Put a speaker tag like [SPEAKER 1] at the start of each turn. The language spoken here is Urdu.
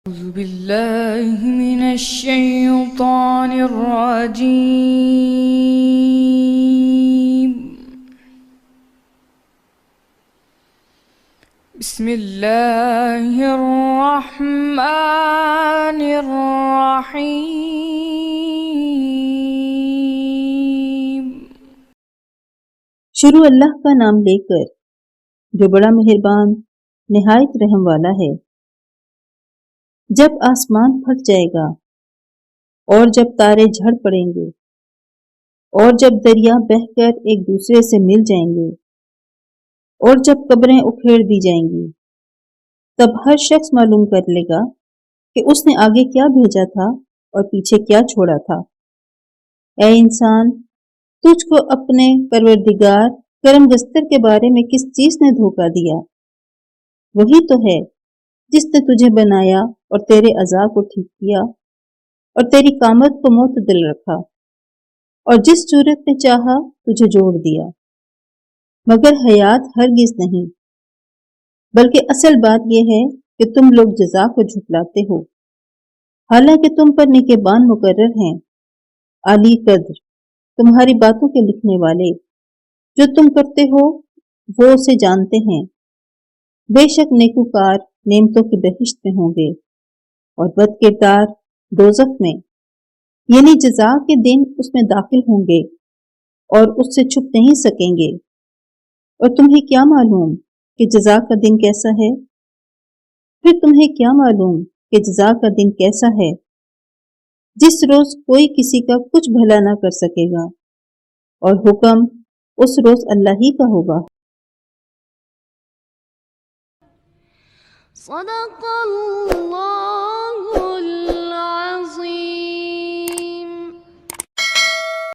[SPEAKER 1] أعوذ بالله من الشيطان الرجيم. بسم الله الرحمن الرحيم.
[SPEAKER 2] شروع اللہ کا نام لے کر جو بڑا مہربان نہایت رحم والا ہے۔ جب آسمان پھٹ جائے گا اور جب تارے جھڑ پڑیں گے اور جب دریا بہہ کر ایک دوسرے سے مل جائیں گے اور جب قبریں اکھیڑ دی جائیں گی، تب ہر شخص معلوم کر لے گا کہ اس نے آگے کیا بھیجا تھا اور پیچھے کیا چھوڑا تھا۔ اے انسان، تجھ کو اپنے پروردگار کرم گستر کے بارے میں کس چیز نے دھوکہ دیا؟ وہی تو ہے جس نے تجھے بنایا اور تیرے اعضاء کو ٹھیک کیا اور تیری قامت کو معتدل رکھا اور جس صورت میں چاہا تجھے جوڑ دیا، مگر حیات ہرگز نہیں، بلکہ اصل بات یہ ہے کہ تم لوگ جزا کو جھٹلاتے ہو، حالانکہ تم پر نگہبان مقرر ہیں، عالی قدر، تمہاری باتوں کے لکھنے والے، جو تم کرتے ہو وہ اسے جانتے ہیں۔ بے شک نیکوکار نعمتوں کی بہشت میں ہوں گے اور بد کردار دوزخ میں، یعنی جزا کے دن اس میں داخل ہوں گے اور اس سے چھپ نہیں سکیں گے۔ اور تمہیں کیا معلوم کہ جزا کا دن کیسا ہے؟ پھر تمہیں کیا معلوم کہ جزا کا دن کیسا ہے، جس روز کوئی کسی کا کچھ بھلا نہ کر سکے گا اور حکم اس روز اللہ ہی کا ہوگا۔
[SPEAKER 3] صدق اللہ